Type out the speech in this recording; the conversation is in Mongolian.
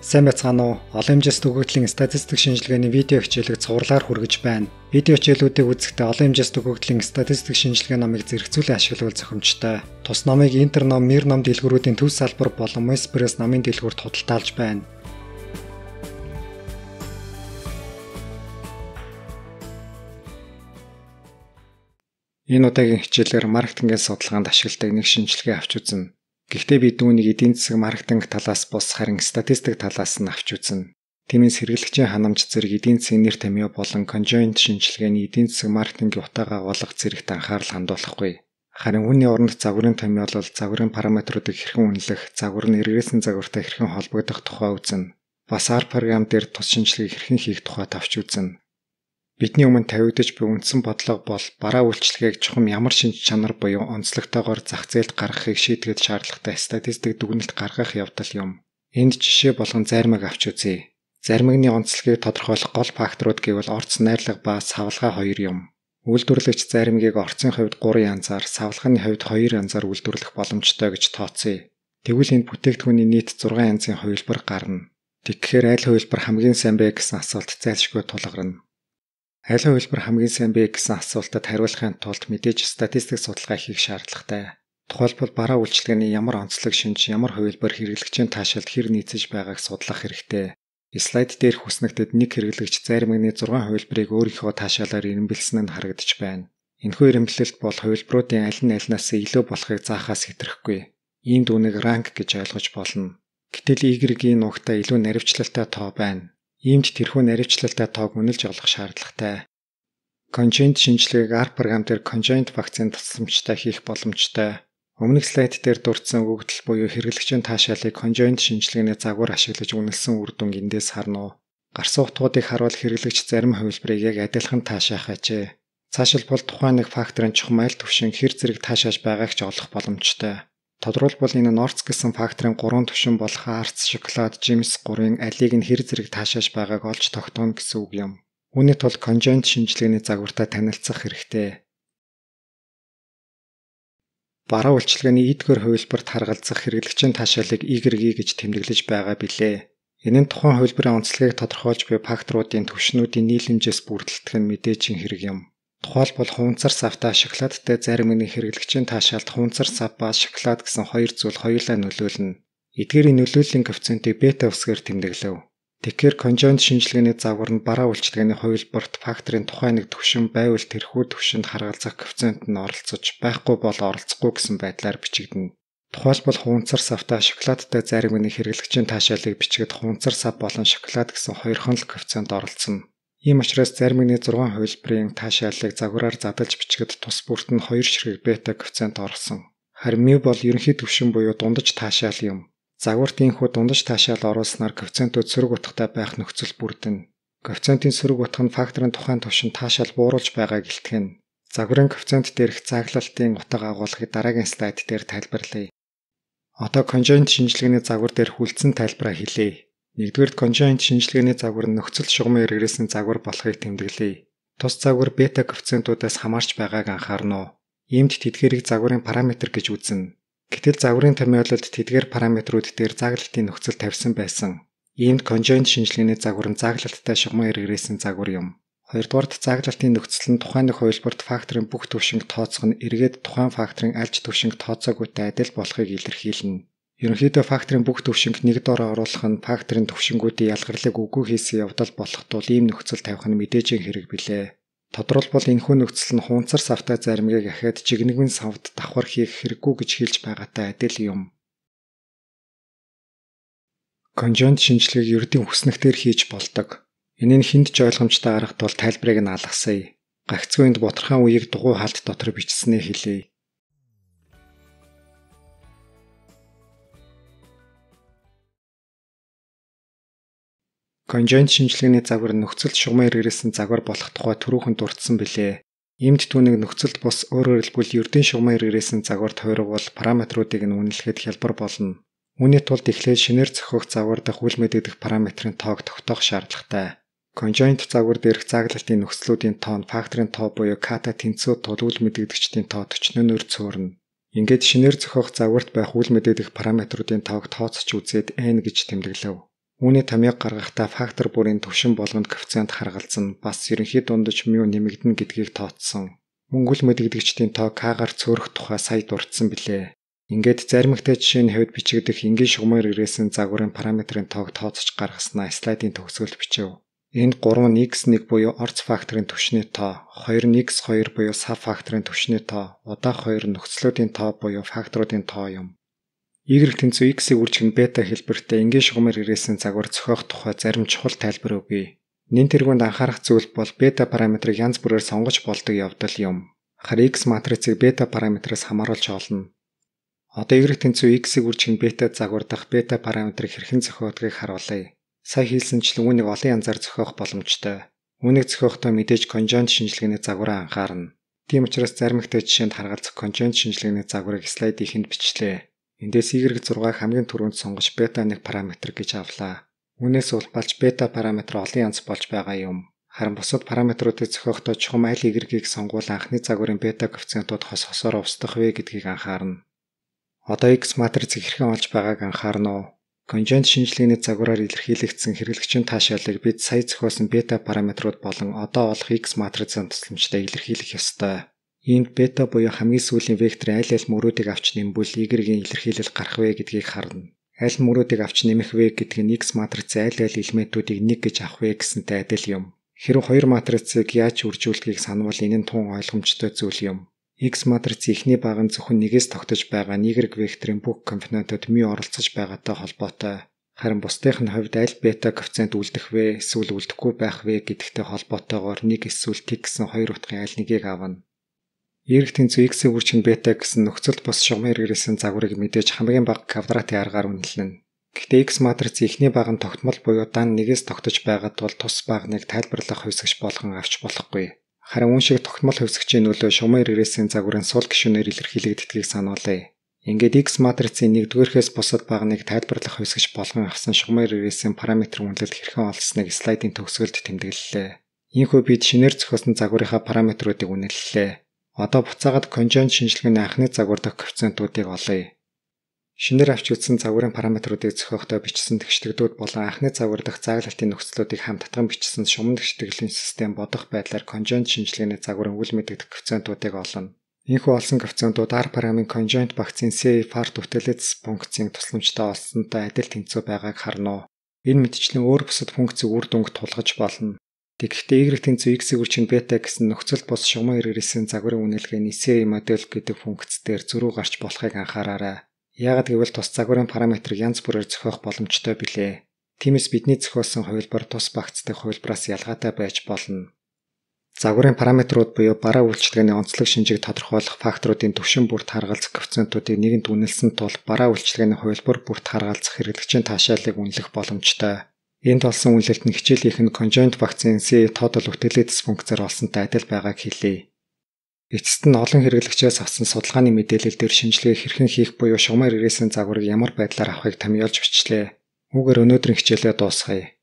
Сайн байцгаана уу? Олон хэмжээст өгөгдлийн статистик шинжилгээний видео хичээлийг цувралаар хүргэж байна. Видео хичээлүүдийг үзэхдээ олон хэмжээст өгөгдлийн статистик шинжилгээ номыг зэрэгцүүлэн ашиглавал зохимжтой. Тус номыг Интерном, Мир ном дэлгүүрүүдийн төв салбар болон Москвээс номын дэлгүүрт худалдаалж байна. Энэ удаагийн хичээлээр маркетингийн судалгаанд ашигладаг нэг шинжилгээ авч үзнэ. Гэхдээ бид үүнийг эдийн засаг маркетинг талаас бус харин статистик талаас нь авч үзнэ. Тиймээс хэрэглэгчийн ханамж зэрэг эдийн засгийн нэр томьёо болон конжойнт шинжилгээний эдийн засаг маркетингийн утаагаа агуулгах зэрэгт анхаарал хандуулахгүй. Харин үүний оронд загварын томьёолол, загварын параметруудыг хэрхэн үнэлэх, загвар нь эргээсэн загвартай хэрхэн холбогдох тухай үзнэ. Бас R програм дээр тус шинжилгээг хэрхэн хийх тухайд авч үзнэ. Бидний өмнө тавигдаж буй үндсэн бодлого бол бараа үйлчлэгийг чухам ямар шинж чанар буюу онцлогтойгоор зах зээлд гаргахыг шийдгээд шаардлагатай статистик дүгнэлт гаргах явдал юм. Энд жишээ болгон заримыг авч үзье. Заримны онцлогийг тодорхойлох гол факторууд гэвэл орц найрлага ба савлгаа 2 юм. Үйлдвэрлэгч заримгийг орцын хувьд 3 янзаар, савлгааны хувьд 2 янзаар үйлдвэрлэх боломжтой гэж тооцъё. Тэгвэл энэ бүтээгдэхүүний нийт 6 янзын хувилбар гарна. Тэгэхээр аль хувилбар хамгийн сайн бэ гэсэн асуулт зайлшгүй тулгарна. Аль хувилбар хамгийн сайн бэ гэсэн асуултад хариулахын тулд мэдээж статистик судалгаа хийх шаардлагатай. Тухайлбал бараа үйлчилгээний ямар онцлог шинж, ямар хувилбар хэрэглэгчийн таашаалд хэр нийцэж байгааг судлах хэрэгтэй. Слайд дээр хүснэгтэд нэг хэрэглэгч заримны 6 хувилбарыг өөрийнхөө таашаалаар ирэмбэлсэн нь харагдаж байна. Энэхүү ирэмблэлт бол хувилбаруудын аль нь алинаас илүү болохыг заахаас хэтрэхгүй. Ийм дүүнийг ранк гэж ойлгож болно. Гэтэл Y-ийн нугтаа илүү наривчлалтай тоо байна. Иймд тэрхүү наривчлалтай тоог үнэлж олох шаардлагатай. Конжойнт шинжилгээг R програм дээр конжойнт вакцины тусламжтай хийх боломжтой. Өмнөх слайд дээр дурдсан өгөгдөл буюу хэрэглэгчийн таашаалыг конжойнт шинжилгээний загвар ашиглаж үнэлсэн үр дүнг эндээс харна уу. Гарсан утгуудыг харуул хэрэглэгч зарим хувилбарыг яг адилхан таашаах ажээ. Цаашилбал тухайн нэг факторын чухам аль түвшин хэр зэрэг таашааж байгааг ч олох боломжтой. Тодорхойлбол энэ Норц гэсэн факторын 3 түвшин болох Арц, Шоколад, Жимс 3-ын алийг нь хэр зэрэг таашааж байгааг олж тогтооно гэсэн үг юм. Үүний тулд конжойнт шинжилгээний загвартай танилцах хэрэгтэй. Бараа үйлчилгээний эдгээр хувилбарт харгалзах хэрэглэгчийн таашаалыг Y гэж тэмдэглэж байгаа билээ. Энэ нь тухайн хувилбарын онцлогийг тодорхойлж буй факторуудын түвшнүүдийн нийлэмжээс бүрдэлтэх нь мэдээжин хэрэг юм. Тухайлбал хуванцар савтай шоколадтай заримны хэрэглэгчийн таашаалд хуванцар сав ба шоколад гэсэн хоёр зүйл хоёулаа нөлөөлнө. Эдгээрийн нөлөөллийн коэффициентийг бета үсгээр тэмдэглэв. Тэгэхээр конжойнт шинжилгээний загвар нь бараа үйлчилгээний хувилбарт факторын тухайн нэг түвшин байвал тэрхүү түвшинд харгалзах коэффициент нь оролцож байхгүй бол оролцохгүй гэсэн байдлаар бичигдэнэ. Тухайлбал хуванцар савтай шоколадтай заримны хэрэглэгчийн таашаалыг бичгээд хуванцар сав болон шоколад гэсэн хоёрхон л коэффициент оролцоно. Ийм учраас заримны 6 хувилбарын таашаалыг загвараар задлж бичгэд тус бүрт нь 2 ширхэг бета коэффициент орсон. Харин μ бол ерөнхий түвшин буюу дундаж таашаал юм. Загварт ийхүү дундаж таашаал оруулснаар коэффициентүүд сөрөг утгатай байх нөхцөл бүрдэнэ. Коэффициентийн сөрөг утга нь факторын тухайн түвшин таашаал бууруулж байгааг илтгэнэ. Загварын коэффициент дээрх зааглалтын утга агуулгыг дараагийн слайд дээр тайлбарлая. Одоо конжойнт шинжилгээний загвар дээр хүлцэн тайлбараа хэлье. Нэгдүгээр конжойнт шинжилгээний загвар нь нөхцөл шугамын эргэрээсний загвар болохыг тэмдэглэе. Тус загвар бета коэффициентуудаас хамаарч байгааг анхаарна уу. Иймд тэдгээрийг загварын параметр гэж үзнэ. Гэтэл загварын томьёололд тэдгээр параметрууд дээр зааглалтын нөхцөл тавьсан байсан. Иймд конжойнт шинжилгээний загвар нь зааглалттай шугамын эргэрээсний загвар юм. Хоёрдугаарт зааглалтын нөхцөл нь тухайн нэг хувилбарт факторын бүх түвшинг тооцох нь эргээд тухайн факторын аль ч түвшинг тооцоогүйтэй адил болохыг илэрхийлнэ. Ерөнхийдөө факторын бүх түвшинг нэг доор оруулах нь факторын түвшингүүдийн ялгарлыг үгүй хийсэн явдал болох тул ийм нөхцөл тавих нь мэдээжин хэрэг билээ. Тодорхойлбол энэхүү нөхцөл нь хуванцар савтай заримыг ахиад жигнэгэн савд давхар хийх хэрэггүй гэж хэлж байгаатай адил юм. Конжойнт шинжилгээг ердийн хүснэгтээр хийж болдог. Энэ нь хүнд ч ойлгомжтой арга тул тайлбарыг нь алгасая. Гагцгүй энд бутархан үеийг дугуй халт дотор бичснээ хэлье. Конжойнт шинжилгээний загвар нөхцөлд шугамын эргэрээсний загвар болох тухай түрүүхэн дурдсан билээ. Иймд түүнийг нөхцөлд бус өөрөөр хэлбэл ердийн шугамын эргэрээсний загварт хувиргуул параметруудыг нь үнэлэхэд хялбар болно. Үүний тулд эхлээд шинээр зохиох загвар дахь үл мэдэгдэх параметрын тоог тогтоох шаардлагатай. Конжойнт загвар дээрх зааглалтын нөхцлүүдийн тоо нь факторын тоо буюу ката тэнцүү тул үл мэдэгдэгчдийн тоо төчнөөнөөр цөөрнө. Ингээд шинээр зохиох загварт байх үл мэдэгдэх параметруудын тоог тооцож үзээд n гэж тэмдэглэв. Үүний томьёог гаргахдаа фактор бүрийн түвшин болгонд коэффициент харгалзан бас ерөнхий дундаж μ нэмэгдэнэ гэдгийг тооцсон. Мөн үл мэдэгдэгчдийн тоо К-гаар цөөрөх тухай сая дурдсан билээ. Ингээд заримхтай жишээний хувьд бичигдэх энгийн шугамар ирээсэн загварын параметрын тоог тооцож гаргаснаа слайдын төгсгөлд бичив. Энд 3 нь x1 буюу орц факторын түвшний тоо, 2 нь x2 буюу сав факторын түвшний тоо, удаах 2 нь нөхцлүүдийн тоо буюу факторуудын тоо юм. Y тэнцүү x-ийг үржих нь бета хэлбэртэй энгийн шугамар ирээсэн загвар зохиох тухай зарим чухал тайлбар өгье. Нэн тэргуунд анхаарах зүйл бол бета параметрыг янз бүрээр сонгож болдог явдал юм. Харин x матрицыг бета параметраас хамааруулж олно. Одоо Y тэнцүү x-ийг үржих нь бета загвар дах бета параметрыг хэрхэн зохиодгийг харуулъя. Сая хэлсэнчлэн үүнийг олон янзаар зохиох боломжтой. Үүнийг зохиохдоо мэдээж конжугент шинжилгээний загвараа анхаарна. Тийм учраас заримхтай жишээнд харгалзах конжугент шинжилгээний загварыг слайд ихэнд бичлээ. Эндээс Y6-г хамгийн түрүүнд сонгож бета 1 параметр гэж авлаа. Үүнээс улбалж бета параметр олон янз болж байгаа юм. Харин бусад параметруудыг зохиохдоо чухам аль Y-ийг сонгуул анхны загварын бета коэффициентууд хосоор устдах вэ гэдгийг анхаарна. Одоо X матрицыг хэрхэн олж байгааг анхаарна уу? Конжугент шинжилгээний загвараар илэрхийлэгдсэн хэрэглэгчийн таашаалыг бид сая зохиосон бета параметрууд болон одоо олох X матрицын тусламжтай илэрхийлэх ёстой. Иймд бета буюу хамгийн сүүлийн векторын аль мөрүүдийг авч нэмбүүл Y-ийн илэрхийлэл гарах вэ гэдгийг харна. Аль мөрүүдийг авч нэмэх вэ гэдэг нь X матрицын аль элементүүдийг 1 гэж авах вэ гэсэнтэй адил юм. Хэрэв хоёр матрицыг яаж үржүүлдгийг санавал энэ нь тун ойлгомжтой зүйл юм. X матрицын эхний баг нь зөвхөн нэгээс тогтож байгаа Y векторын бүх компонентууд μ оролцож байгаатай холбоотой. Харин бусдынх нь хувьд аль бета коэффициент үлдэх вэ, эсвэл үлдэхгүй байх вэ гэдэгтэй холбоотойгоор 1 эсвэл t гэсэн хоёр утгын аль нэгийг авна. Y тэнцүү x-ийг үржих нь бета гэсэн нөхцөлд бос шугамын хэрэглэсэн загварыг мэдээж хамгийн бага квадратын аргаар үнэлнэ. Гэхдээ X матрицын эхний баг нь тогтмол буюу дан нэгээс тогтож байгаад бол тус багныг тайлбарлах хувьсгч болгон авч болохгүй. Харин үүн шиг тогтмол хувьсгчийн нөлөө шугамын хэрэглэсэн загварын сул гишүүнээр илэрхийлэгддгийг сануулъя. Ингээд X матрицын 1-ээс бусад багныг тайлбарлах хувьсгч болгон авсан шугамын хэрэглэсэн параметр үнэлэлт хэрхэн олсныг слайдын төгсгөлд тэмдэглэлээ. Иймээс бид шинээр зохиосон загварынхаа параметруудыг үнэллээ. Одоо буцаагаад конжугент шинжилгээний анхны загвар дах коэффициентуудыг олъё. Шинээр авч үзсэн загварын параметруудыг зохиохдоо бичсэн тэгшлэгдүүд болон анхны загвар дах зааглалтын нөхцлүүдийг хамтдаган бичсэн шуман тэгштгэлийн систем бодох байдлаар конжугент шинжилгээний загварын үл мэдэгдэх коэффициентуудыг олно. Ийхүү олсон коэффициентууд R парамын конжугент багцын C фар төвтөлөц функцийн тусламжтай олсонтой адил тэнцүү байгааг харна. Энэ мэтчлийн өөр бусад функцийг үр дүнг тулгаж болно. Тэгэхдээ Y тэнцүү x-ийг үржих нь бета гэсэн нөхцөлд бос шугамын хэрэглэсэн загварын үнэлгээний C модель гэдэг функц дээр зөрүү гарч болохыг анхаараарай. Яагад гэвэл тус загварын параметрыг янз бүрээр зохиох боломжтой билээ. Тиймээс бидний зохиосон хувилбар тус багцтай хувилбараас ялгаатай байж болно. Загварын параметрууд буюу бараа үйлчилгээний онцлог шинжийг тодорхойлох факторуудын түвшин бүрт харгалзах коэффициентуудыг нэгэнд үнэлсэн тул бараа үйлчилгээний хувилбар бүрт харгалзах хэрэглэгчийн таашаалыг үнэлэх боломжтой. Энд олсон үнэлэлт нь хичээлийнх нь конжугент багцын C total утилитес функцээр олсонтой адил байгааг хэлье. Эцэст нь олон хэрэглэгчээс авсан судалгааны мэдээлэл дээр шинжилгээ хэрхэн хийх буюу шугамын хэрэглэсэн загварыг ямар байдлаар авахыг томьёолж бичлээ. Үүгээр өнөөдрийн хичээлээ дуусгая.